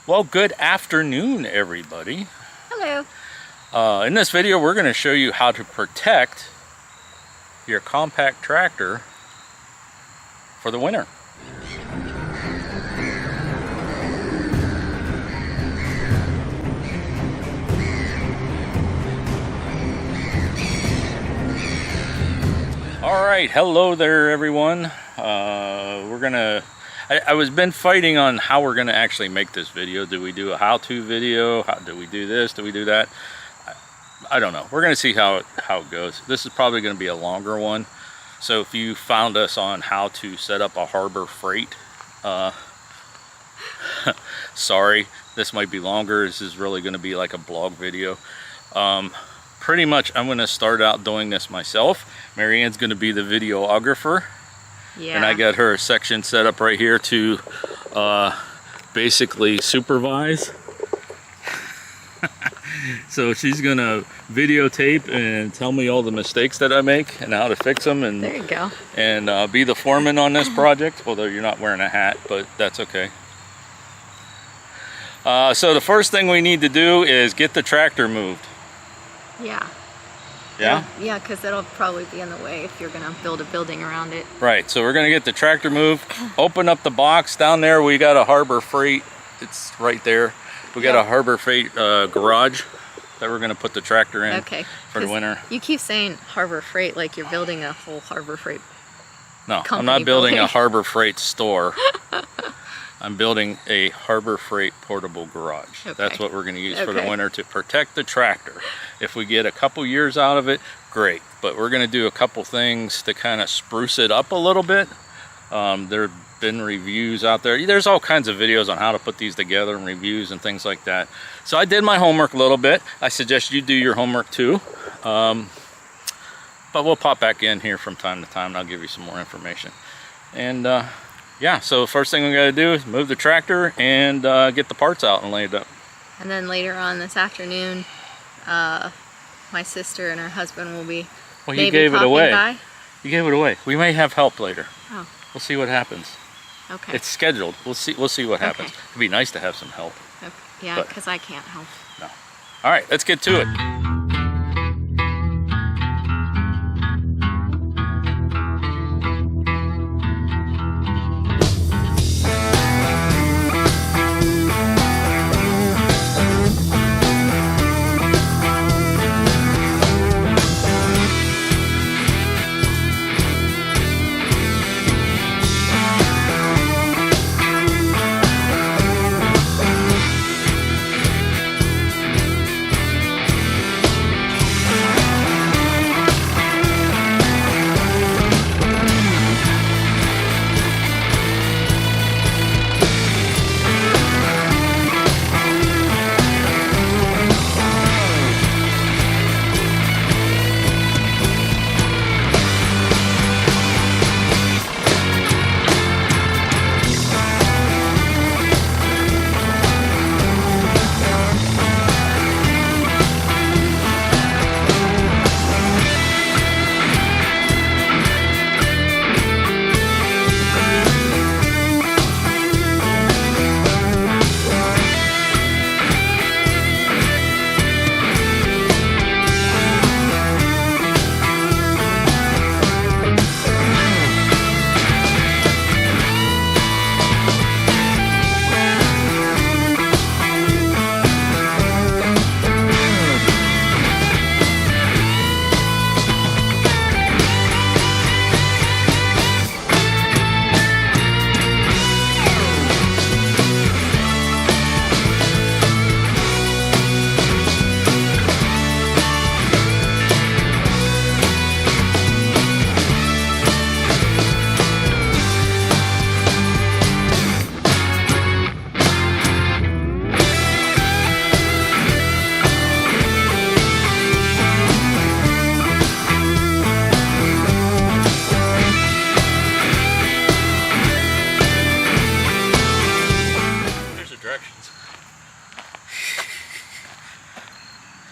Well, good afternoon, everybody. Hello. In this video, we're going to show you how to protect your compact tractor for the winter. All right, hello there, everyone. I was been fighting on how we're going to actually make this video. Do we do a how-to video? Do we do this? Do we do that? I don't know. We're going to see how it goes. This is probably going to be a longer one. So if you found us on how to set up a Harbor Freight, sorry, this might be longer. This is really going to be like a blog video. Pretty much I'm going to start out doing this myself. Marianne's going to be the videographer. Yeah. And I got her section set up right here to basically supervise. So she's going to videotape and tell me all the mistakes that I make and how to fix them. And there you go. And be the foreman on this project, although you're not wearing a hat, but that's okay. So the first thing we need to do is get the tractor moved. Yeah. Yeah? Yeah, because it'll probably be in the way if you're going to build a building around it. Right, so we're going to get the tractor moved, open up the box. Down there we got a Harbor Freight, it's right there. We got a Harbor Freight garage that we're going to put the tractor in for the winter. You keep saying Harbor Freight like you're building a whole Harbor Freight I'm not building a Harbor Freight store. I'm building a Harbor Freight portable garage. Okay. That's what we're going to use for the winter to protect the tractor. If we get a couple years out of it, great. But we're going to do a couple things to kind of spruce it up a little bit. There have been reviews out there. There's all kinds of videos on how to put these together and reviews and things like that. So I did my homework a little bit. I suggest you do your homework too. But we'll pop back in here from time to time and I'll give you some more information. And yeah, so first thing we got to do is move the tractor and get the parts out and lay it up. And then later on this afternoon, my sister and her husband will be you gave it away. You gave it away. We may have help later. Oh. We'll see what happens. Okay. It's scheduled. We'll see what happens. It'd be nice to have some help. Okay. Yeah, because I can't help. No. All right, let's get to it.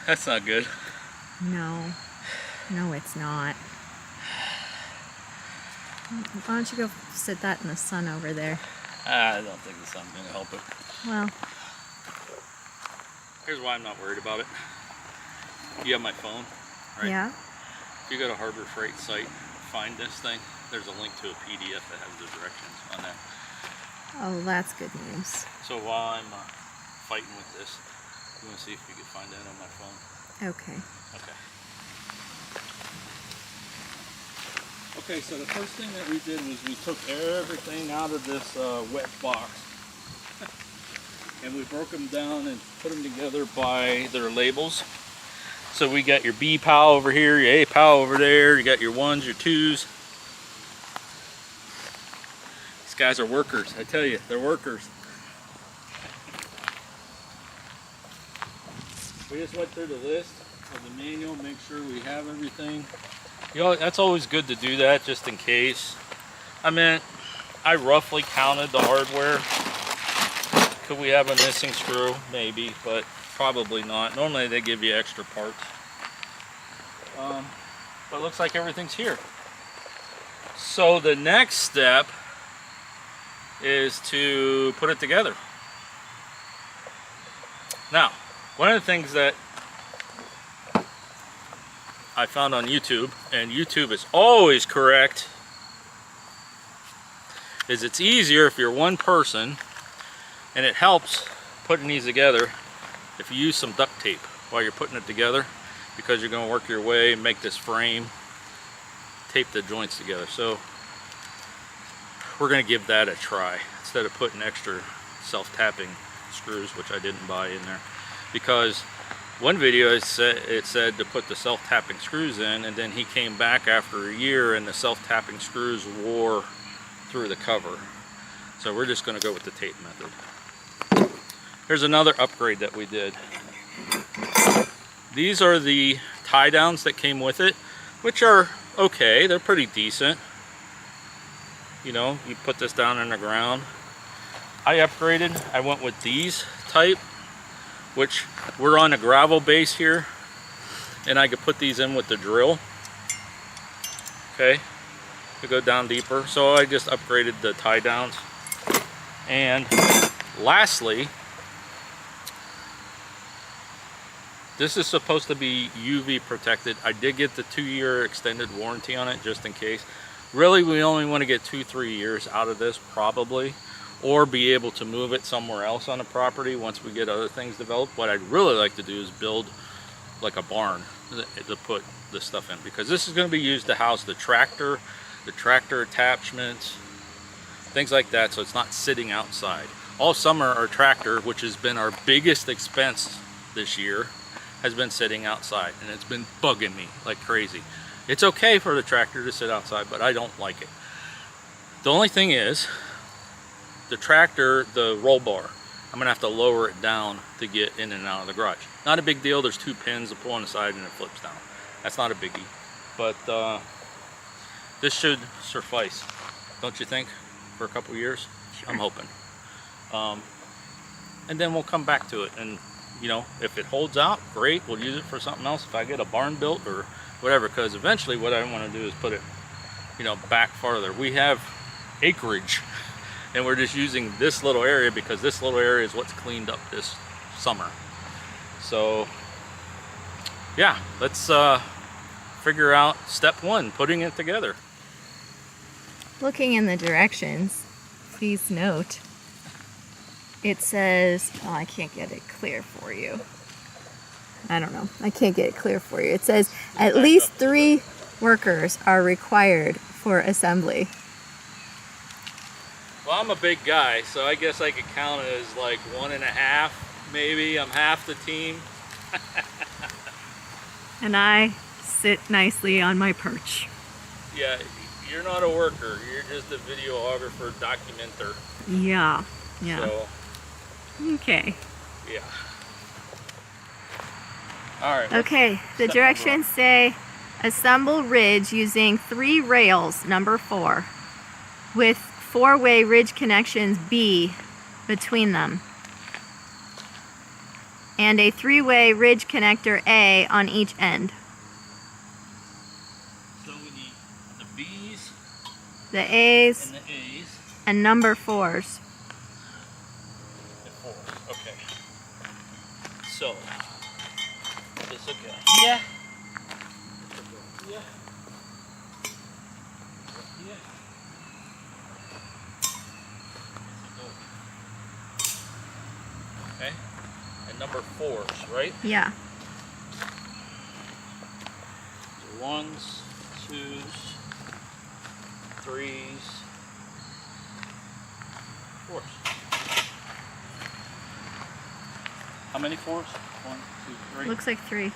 That's not good. No. No, it's not. Why don't you go sit that in the sun over there? I don't think the sun's going to help it. Well, Here's why I'm not worried about it. You have my phone, right? Yeah. If you go to Harbor Freight site, find this thing, there's a link to a PDF that has the directions on that. Oh, that's good news. So while I'm fighting with this, you want to see if we can find that on my phone? Okay. Okay. Okay, so the first thing that we did was we took everything out of this wet box. And we broke them down and put them together by their labels. So we got your B POW over here, your A POW over there, you got your 1s, your 2s. These guys are workers, I tell you, they're workers. We just went through the list of the manual, make sure we have everything. You know, that's always good to do that just in case. I mean, I roughly counted the hardware. Could we have a missing screw? Maybe, but probably not. Normally they give you extra parts. But it looks like everything's here. So the next step is to put it together. Now, one of the things that I found on YouTube, and YouTube is always correct, is it's easier if you're one person. And it helps putting these together if you use some duct tape while you're putting it together, because you're going to work your way and make this frame, tape the joints together. So we're going to give that a try instead of putting extra self-tapping screws, which I didn't buy in there, because one video it said to put the self-tapping screws in, and then he came back after a year and the self-tapping screws wore through the cover. So we're just going to go with the tape method. Here's another upgrade that we did. These are the tie downs that came with it, which are okay, they're pretty decent. You know, you put this down in the ground. I upgraded, I went with these type, which we're on a gravel base here, and I could put these in with the drill. Okay, to go down deeper. So I just upgraded the tie downs. And lastly, this is supposed to be UV protected. I did get the 2-year extended warranty on it just in case. Really, we only want to get 2-3 years out of this probably, or be able to move it somewhere else on the property once we get other things developed. What I'd really like to do is build like a barn to put this stuff in, because this is going to be used to house the tractor attachments, things like that, so it's not sitting outside. All summer our tractor, which has been our biggest expense this year, has been sitting outside, and it's been bugging me like crazy. It's okay for the tractor to sit outside, but I don't like it. The only thing is, the tractor, the roll bar, I'm gonna have to lower it down to get in and out of the garage. Not a big deal, there's 2 pins to pull on the side and it flips down. That's not a biggie, but this should suffice, don't you think, for a couple years? Sure. I'm hoping. And then we'll come back to it, and you know, if it holds out, great, we'll use it for something else. If I get a barn built or whatever, because eventually what I want to do is put it, you know, back farther. We have acreage, and we're just using this little area because this little area is what's cleaned up this summer. So yeah, let's figure out step 1, putting it together. Looking in the directions, please note, it says, oh, I can't get it clear for you. I don't know. I can't get it clear for you. It says at least 3 workers are required for assembly. Well, I'm a big guy, so I guess I could count it as like 1.5, maybe. I'm half the team. And I sit nicely on my perch. Yeah, you're not a worker. You're just a videographer, documenter. Yeah, yeah. So, okay. Yeah. All right. Okay, the directions say assemble ridge using 3 rails, number 4, with 4-way ridge connections B between them, and a 3-way ridge connector A on each end. So we need the B's, the A's, and the A's, and number 4s. Okay. So, this will go here. Here. Here. Okay, and number 4s, right? Yeah. So 1s, 2s, 3s, 4s. How many 4s? 1, 2, 3. Looks like 3.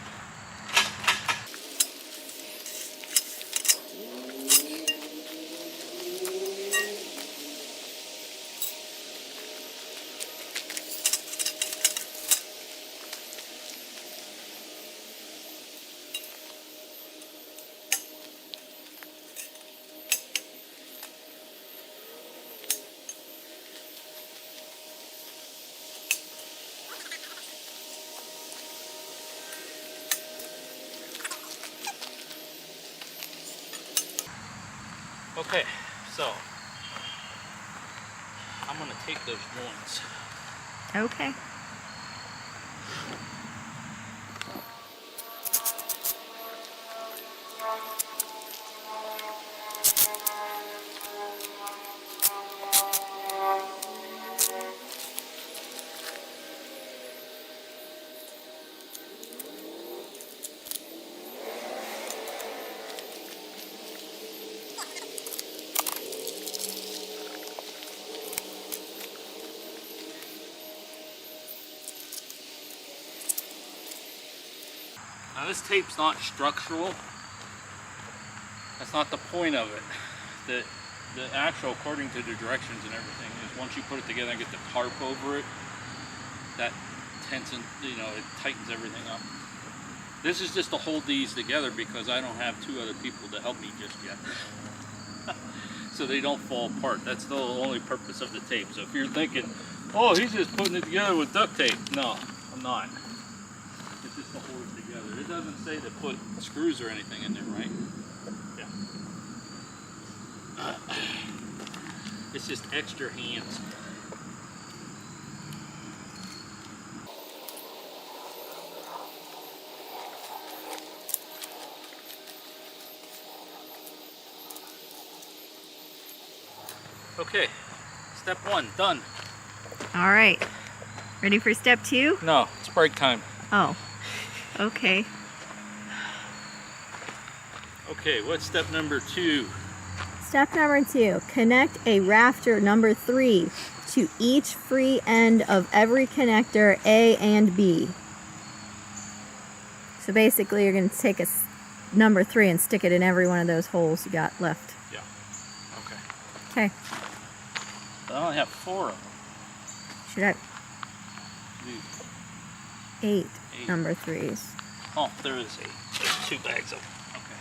Okay, so I'm going to take those joints. Okay. Now this tape's not structural. That's not the point of it. The actual, according to the directions and everything, is once you put it together and get the tarp over it, that tension, you know, it tightens everything up. This is just to hold these together because I don't have 2 other people to help me just yet. So they don't fall apart. That's the only purpose of the tape. So if you're thinking, oh, he's just putting it together with duct tape. No, I'm not. It's just to hold it together. It doesn't say to put screws or anything in there, right? Yeah. It's just extra hands. Okay, step 1, done. All right. Ready for step 2? No, it's break time. Oh, okay. Okay, what's step number 2? Step number 2, connect a rafter number 3 to each free end of every connector A and B. So basically you're going to take a number 3 and stick it in every one of those holes you got left. Yeah. Okay. Okay. But I only have 4 of them. Should I? 8 8 number 3s. Oh, there is 8. There's 2 bags of them. Okay.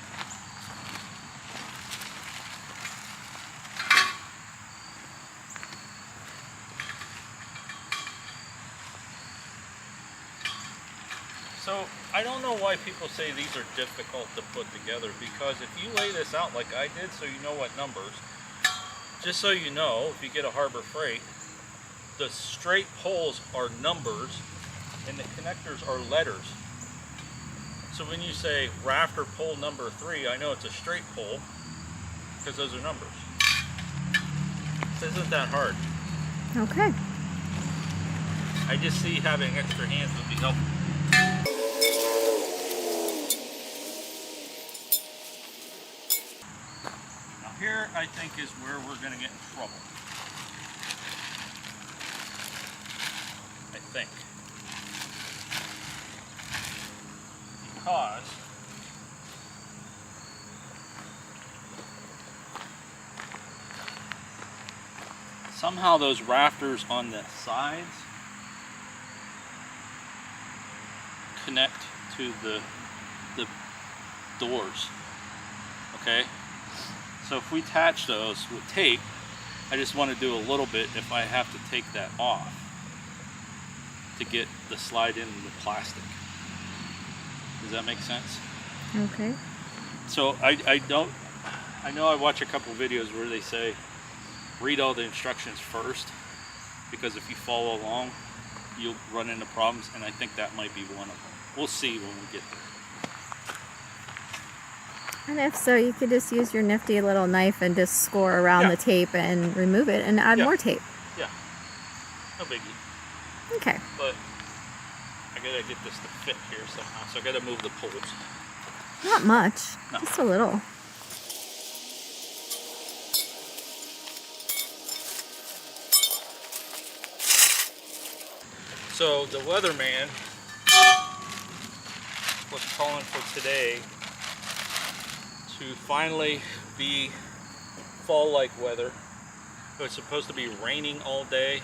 So, I don't know why people say these are difficult to put together, because if you lay this out like I did so you know what numbers, just so you know, if you get a Harbor Freight, the straight poles are numbers and the connectors are letters. So when you say rafter pole number 3, I know it's a straight pole because those are numbers. This isn't that hard. Okay. I just see having extra hands would be helpful. Now here I think is where we're going to get in trouble. I think. Because somehow those rafters on the sides connect to the doors. Okay? So if we attach those with tape, I just want to do a little bit if I have to take that off to get the slide into the plastic. Does that make sense? Okay. So I know I watch a couple videos where they say read all the instructions first, because if you follow along you'll run into problems, and I think that might be one of them. We'll see when we get there. And if so, you could just use your nifty little knife and just score around the tape and remove it and add more tape. Yeah, no biggie. Okay. But I gotta get this to fit here somehow, so I gotta move the poles. Not much, just a little. So the weatherman was calling for today to finally be fall-like weather. It was supposed to be raining all day.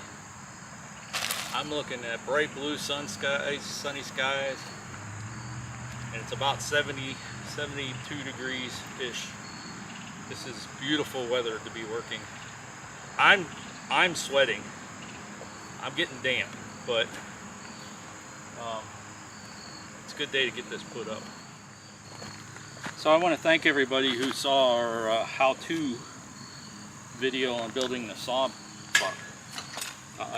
I'm looking at bright blue sunny skies, and it's about 70, 72 degrees-ish. This is beautiful weather to be working. I'm sweating. I'm getting damp, but it's a good day to get this put up. So I want to thank everybody who saw our how-to video on building the saw bar.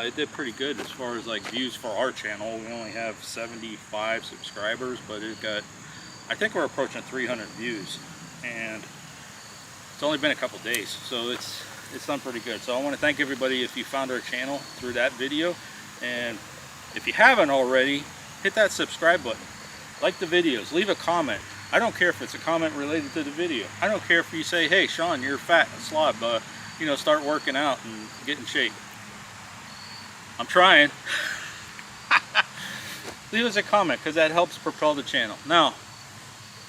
It did pretty good as far as like views for our channel. We only have 75 subscribers, but it got, I think we're approaching 300 views, and it's only been a couple days, so it's done pretty good. So I want to thank everybody if you found our channel through that video, and if you haven't already, hit that subscribe button, like the videos, leave a comment. I don't care if it's a comment related to the video. I don't care if you say, hey Sean, you're fat and slob, you know, start working out and get in shape. I'm trying. Leave us a comment, because that helps propel the channel. Now,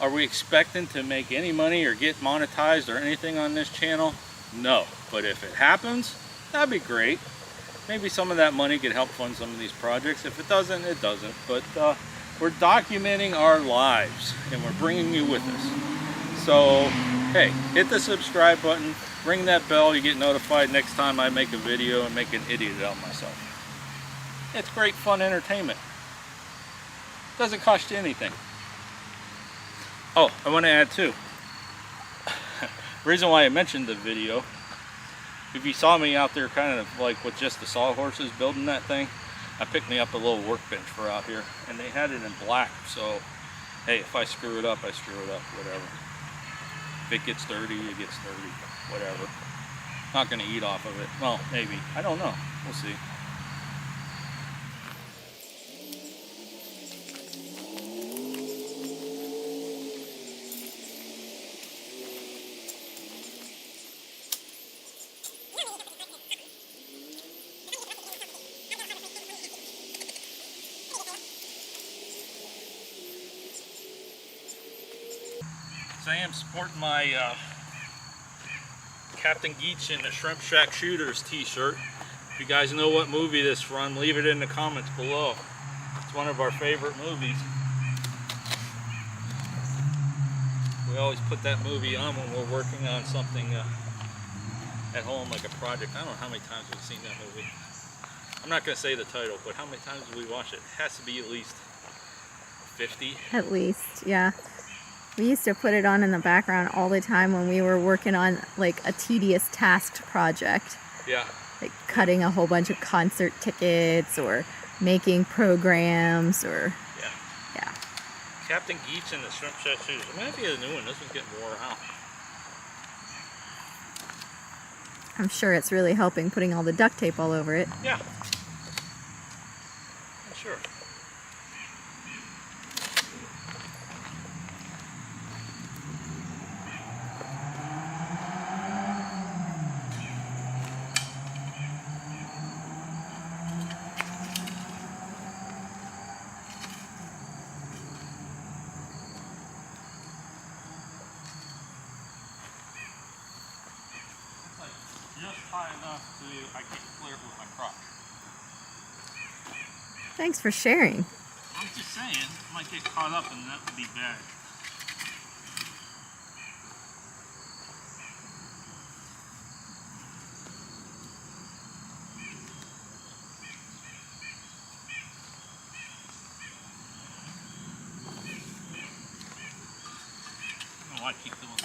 are we expecting to make any money or get monetized or anything on this channel? No, but if it happens, that'd be great. Maybe some of that money could help fund some of these projects. If it doesn't, it doesn't. But we're documenting our lives, and we're bringing you with us. So, hey, hit the subscribe button, ring that bell, you get notified next time I make a video and make an idiot out of myself. It's great fun entertainment. Doesn't cost you anything. Oh, I want to add too. Reason why I mentioned the video, if you saw me out there kind of like with just the sawhorses building that thing, I picked me up a little workbench for out here, and they had it in black, so hey, if I screw it up, I screw it up, whatever. If it gets dirty, it gets dirty, whatever. Not going to eat off of it. Well, maybe. I don't know. We'll see. I am sporting my Captain Geach and the Shrimp Shack Shooters t-shirt. If you guys know what movie this is from, leave it in the comments below. It's one of our favorite movies. We always put that movie on when we're working on something at home, like a project. I don't know how many times we've seen that movie. I'm not going to say the title, but how many times have we watched it? It has to be at least 50. At least, yeah. We used to put it on in the background all the time when we were working on like a tedious tasked project. Yeah. Like cutting a whole bunch of concert tickets or making programs or... Yeah. Yeah. Captain Geach and the Shrimp Shack Shooters. It might be a new one. This one's getting wore out. I'm sure it's really helping putting all the duct tape all over it. Yeah. I'm sure. Just high enough I can clear it with my crotch. Thanks for sharing. I'm just saying, it might get caught up and that would be bad. I don't know why I keep doing that.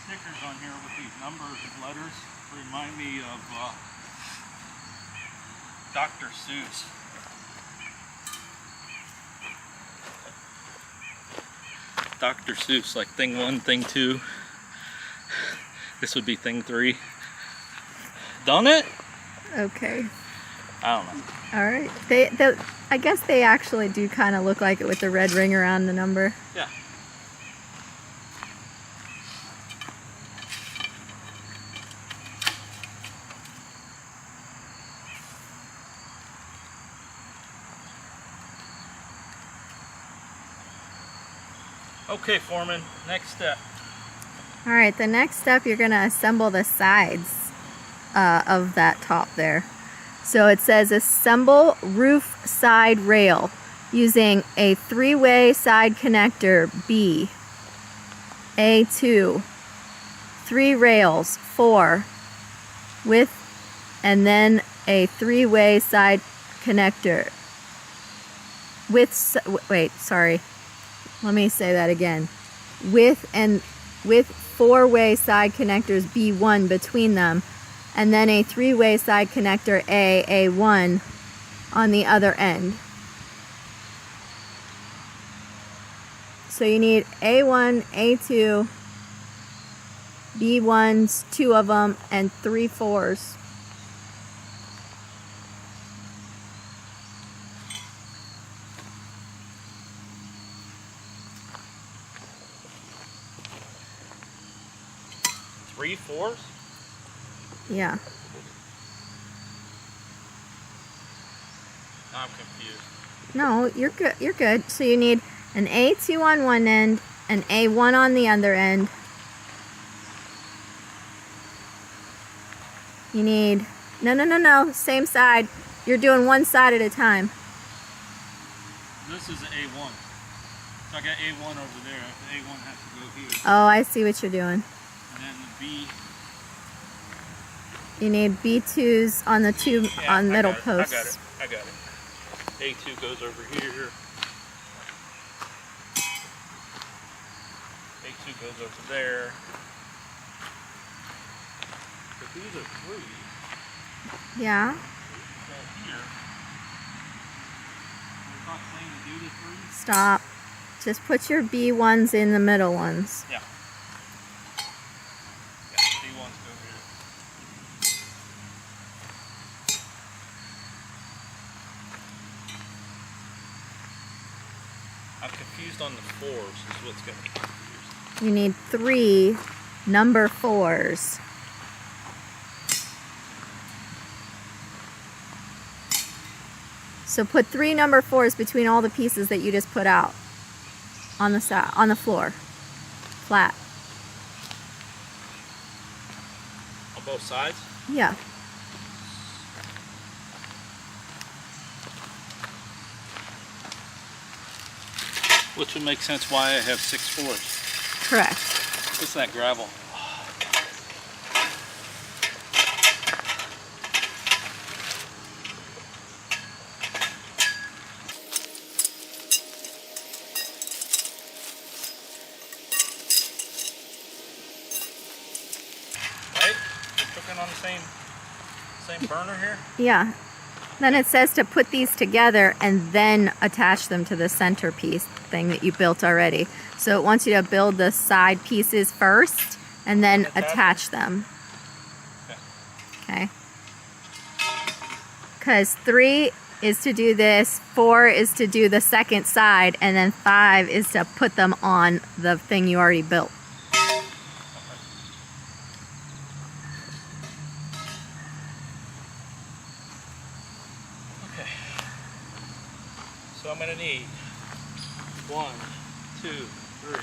stickers on here with these numbers and letters remind me of Dr. Seuss. Dr. Seuss, like thing 1, thing 2. This would be thing 3. Don't it? Okay. I don't know. All right. I guess they actually do kind of look like it with the red ring around the number. Yeah. Okay, foreman, next step. All right, the next step, you're gonna assemble the sides of that top there. So it says assemble roof side rail using a 3-way side connector B, A2, 3 rails, 4, with, and then a 3-way side connector. Wait, sorry. Let me say that again. With 4-way side connectors B1 between them, and then a 3-way side connector A1 on the other end. So you need A1, A2, B1s, 2 of them, and 3 4s. Three 4s? Yeah. I'm confused. No, you're good. You're good. So you need an A2 on one end, an A1 on the other end. You need no, same side. You're doing one side at a time. This is an A1. So I got A1 over there. The A1 has to go here. Oh, I see what you're doing. And then the B. You need B2s on the on middle posts. I got it. A2 goes over here. A2 goes over there. But these are 3. Yeah. So here. It's not saying to do the 3. Stop. Just put your B1s in the middle ones. Yeah. B1s go here. I'm confused on the 4s is what's got me confused. You need 3 number 4s. So put 3 number 4s between all the pieces that you just put out on the side, on the floor, flat. On both sides? Yeah. Which would make sense why I have 6 4s. Correct. What's that gravel? Right? We're cooking on the same burner here? Yeah. Then it says to put these together and then attach them to the centerpiece thing that you built already. So it wants you to build the side pieces first and then attach them. Okay. Because 3 is to do this, 4 is to do the second side, and then 5 is to put them on the thing you already built. So I'm going to need 1, 2, 3, 4, 5.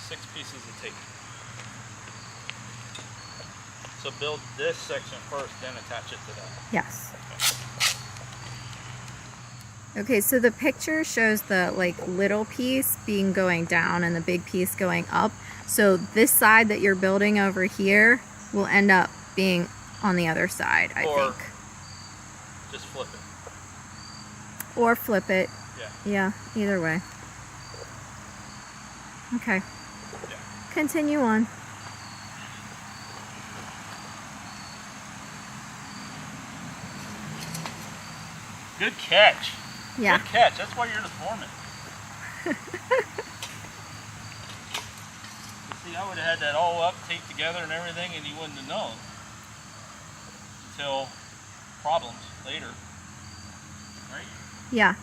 6 pieces of tape. So build this section first, then attach it to that. Yes. Okay, so the picture shows the little piece being going down and the big piece going up. So this side that you're building over here will end up being on the other side, I think. just flip it. Or flip it. Yeah. Yeah, either way. Okay. Yeah. Continue on. Good catch. Yeah. Good catch. That's why you're the foreman. See, I would have had that all up, taped together and everything, and you wouldn't have known until problems later. Right? Yeah.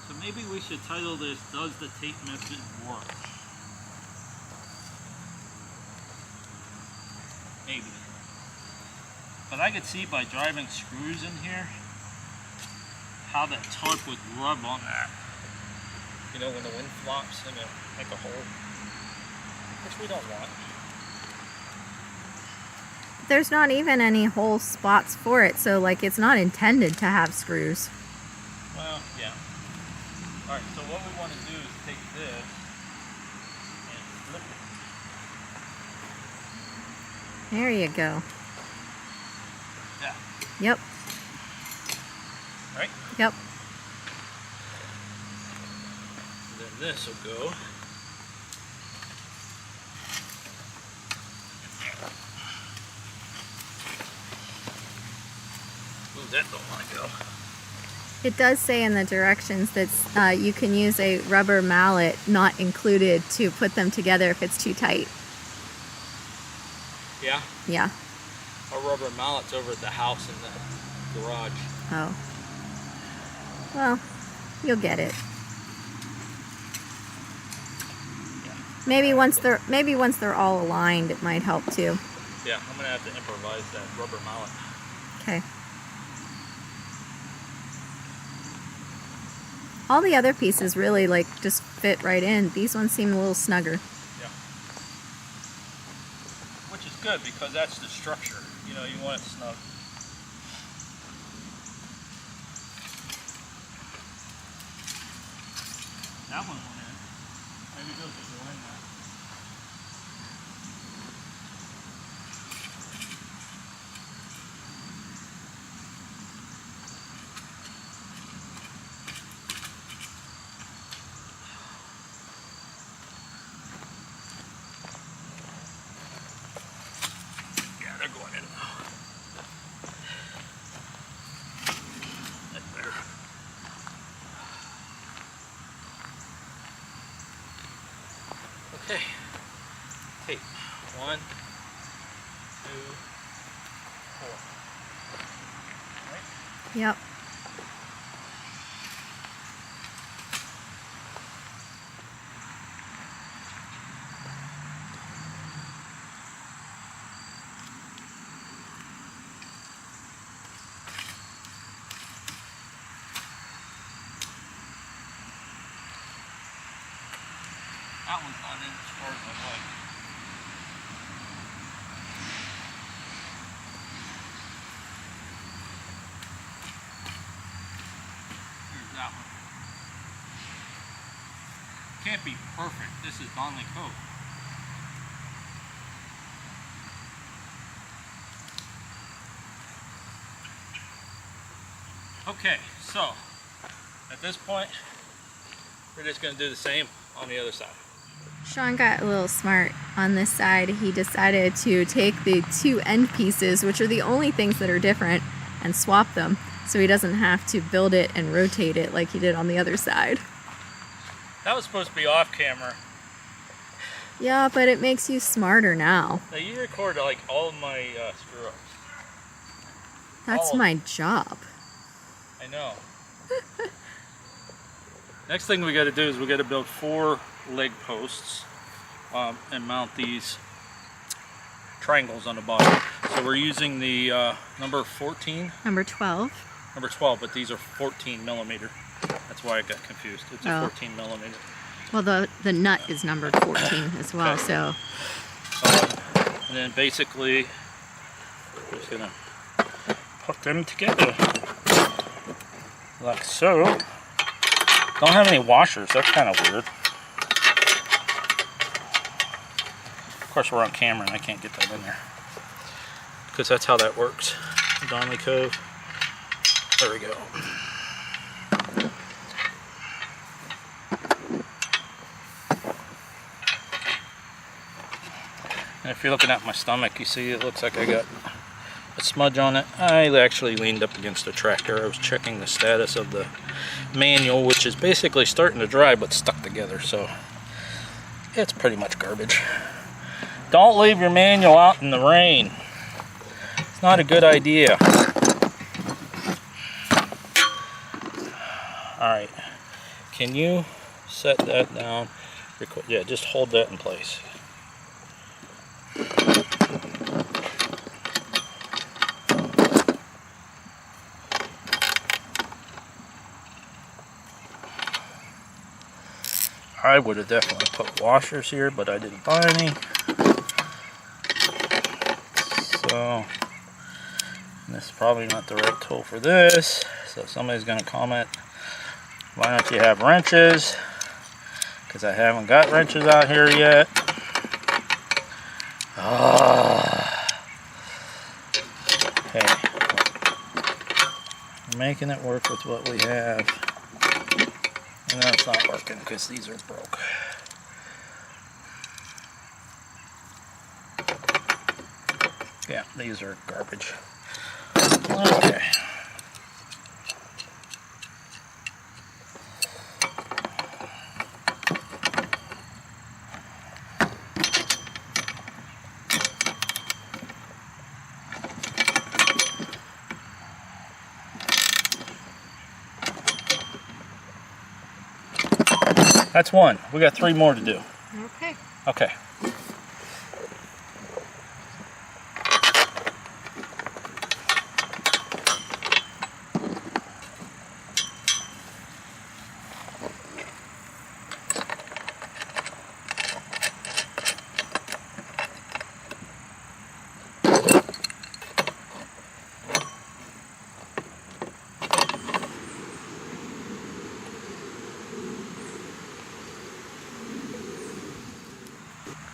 So maybe we should title this, Does the Tape Method Work? Maybe. But I could see by driving screws in here how that tarp would rub on that. You know, when the wind flops and it'll make a hole. Which we don't want. There's not even any hole spots for it, so like it's not intended to have screws. Well, yeah. Alright, so what we want to do is take this and flip it. There you go. Yeah. Yep. Right? Yep. And then this will go. Ooh, that don't want to go. It does say in the directions that you can use a rubber mallet not included to put them together if it's too tight. Yeah? Yeah. Our rubber mallet's over at the house in the garage. Oh. Well, you'll get it. Yeah. Maybe once they're all aligned, it might help too. Yeah, I'm gonna have to improvise that rubber mallet. Okay. All the other pieces really like just fit right in. These ones seem a little snugger. Yeah. Which is good because that's the structure. You know, you want it snug. That one went in. Maybe those will go in now. Yeah, they're going in now. That's better. Okay. Tape. 1, 2, 4. Right? Yep. That one's not in as far as I like. Here's that one. Can't be perfect. This is Donley Cove. Okay, so at this point, we're just going to do the same on the other side. Sean got a little smart on this side. He decided to take the two end pieces, which are the only things that are different, and swap them so he doesn't have to build it and rotate it like he did on the other side. That was supposed to be off camera. Yeah, but it makes you smarter now. Now you record like all of my screw-ups. That's my job. I know. Next thing we got to do is we got to build 4 leg posts and mount these triangles on the bottom. So we're using the number 14? Number 12. Number 12, but these are 14 millimeter. That's why I got confused. It's a 14 millimeter. Well, the nut is numbered 14 as well, okay. So. And then basically, we're just gonna put them together like so. Don't have any washers. That's kind of weird. Of course, we're on camera and I can't get that in there because that's how that works. Donley Cove. There we go. And if you're looking at my stomach, you see it looks like I got a smudge on it. I actually leaned up against the tractor. I was checking the status of the manual, which is basically starting to dry but stuck together, so it's pretty much garbage. Don't leave your manual out in the rain. It's not a good idea. Alright, can you set that down? Yeah, just hold that in place. I would have definitely put washers here, but I didn't buy any. So, this is probably not the right tool for this. So somebody's going to comment, why don't you have wrenches? Because I haven't got wrenches out here yet. Okay. We're making it work with what we have. And that's not working because these are broke. Yeah, these are garbage. Okay. That's one. We got 3 more to do. Okay. Okay.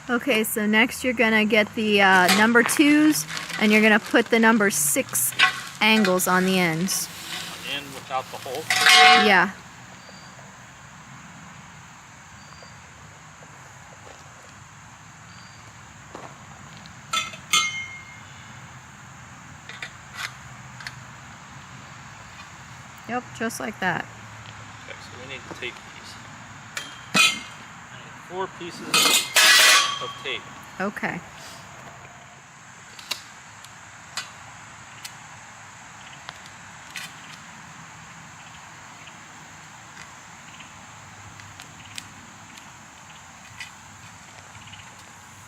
Okay, so next you're gonna get the number 2s and you're gonna put the number 6 angles on the ends. In without the hole? Yeah. Yep, just like that. Okay, so we need to tape these. I need 4 pieces of tape. Okay.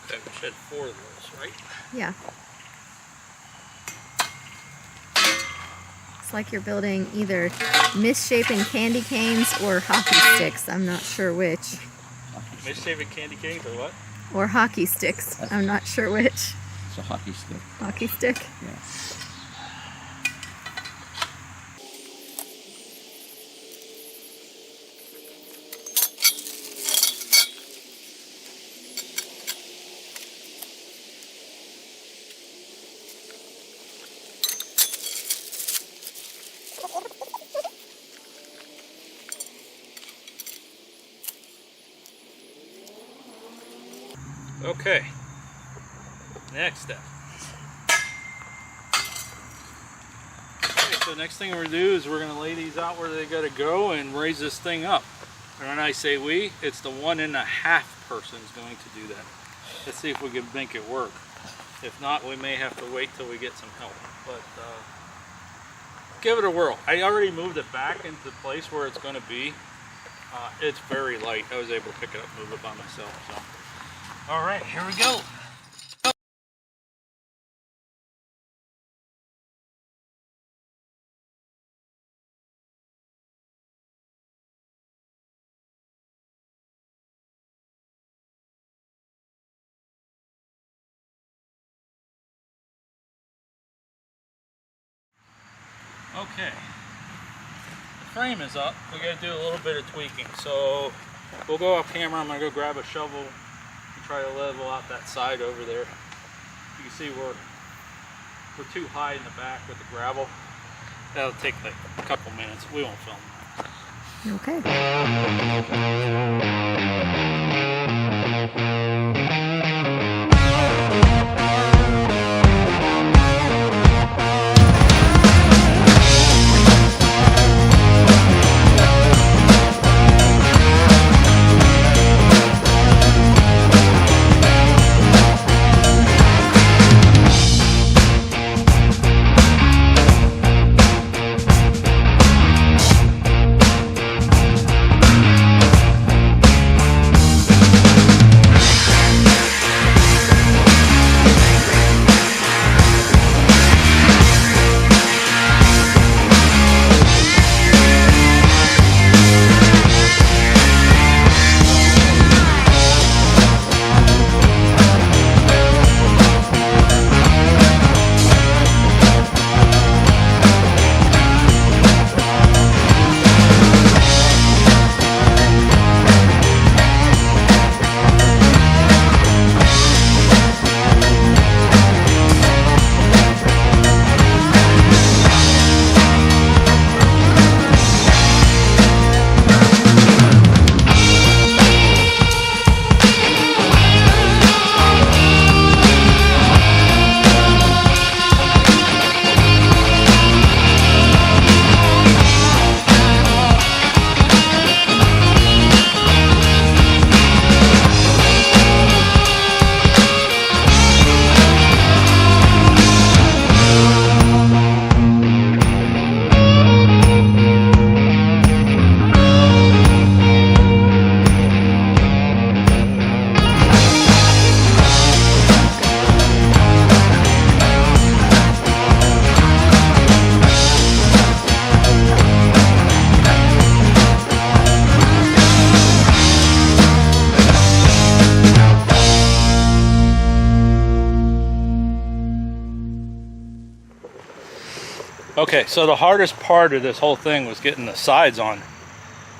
Okay, we should have 4 of those, right? Yeah. It's like you're building either misshapen candy canes or hockey sticks. I'm not sure which. Misshapen candy canes or what? Or hockey sticks. I'm not sure which. It's a hockey stick. Hockey stick? Yeah. Okay, next step. Okay, so next thing we're going to do is we're going to lay these out where they got to go and raise this thing up. And when I say we, it's the 1.5 person is going to do that. Let's see if we can make it work. If not, we may have to wait till we get some help. But give it a whirl. I already moved it back into the place where it's going to be. It's very light. I was able to pick it up and move it by myself. So, all right, here we go. Okay, the frame is up. We got to do a little bit of tweaking. So we'll go off camera. I'm going to go grab a shovel and try to level out that side over there. You can see we're too high in the back with the gravel. That'll take like a couple minutes. We won't film that. Okay. Okay, so the hardest part of this whole thing was getting the sides on.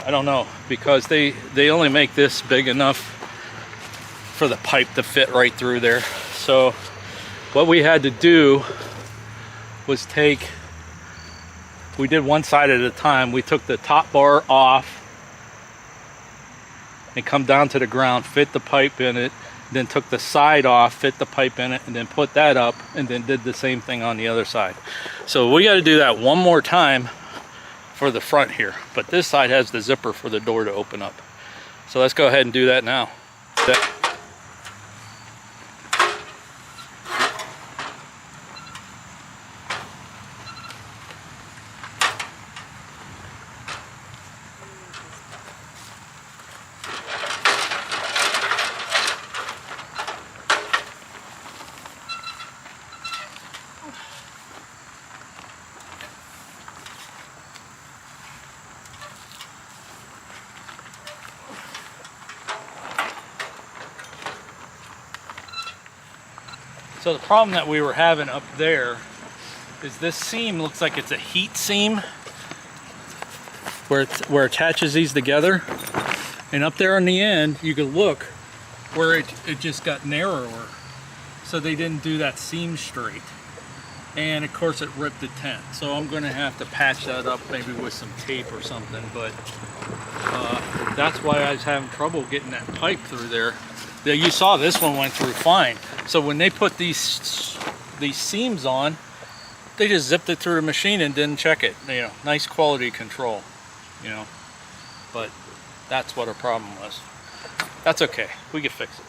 I don't know, because they only make this big enough for the pipe to fit right through there. So what we had to do was we did one side at a time. We took the top bar off and come down to the ground, fit the pipe in it, then took the side off, fit the pipe in it, and then put that up, and then did the same thing on the other side. So we got to do that one more time for the front here, but this side has the zipper for the door to open up. So let's go ahead and do that now. So the problem that we were having up there is this seam looks like it's a heat seam where it attaches these together, and up there on the end you can look where it just got narrower, so they didn't do that seam straight, and of course it ripped the tent. So I'm going to have to patch that up maybe with some tape or something, but that's why I was having trouble getting that pipe through there. You saw this one went through fine. So when they put these seams on, they just zipped it through the machine and didn't check it. You know, nice quality control, you know. But that's what our problem was. That's okay. We can fix it.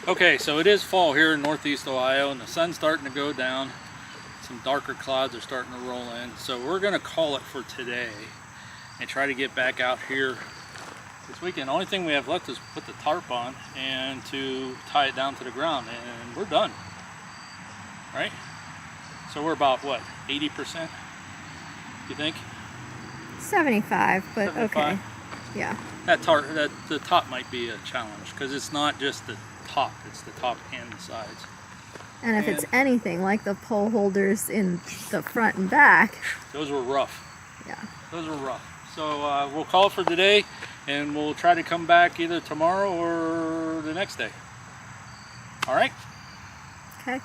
Okay, so it is fall here in northeast Ohio, and the sun's starting to go down. Some darker clouds are starting to roll in. So we're gonna call it for today and try to get back out here this weekend. The only thing we have left is put the tarp on and to tie it down to the ground, and we're done. Right? So we're about what, 80%? You think? 75, but 75? Okay. Yeah. The top might be a challenge because it's not just the top, it's the top and the sides. And if it's anything like the pole holders in the front and back, those were rough. Yeah. Those were rough. So we'll call it for today, and we'll try to come back either tomorrow or the next day. All right? Okay.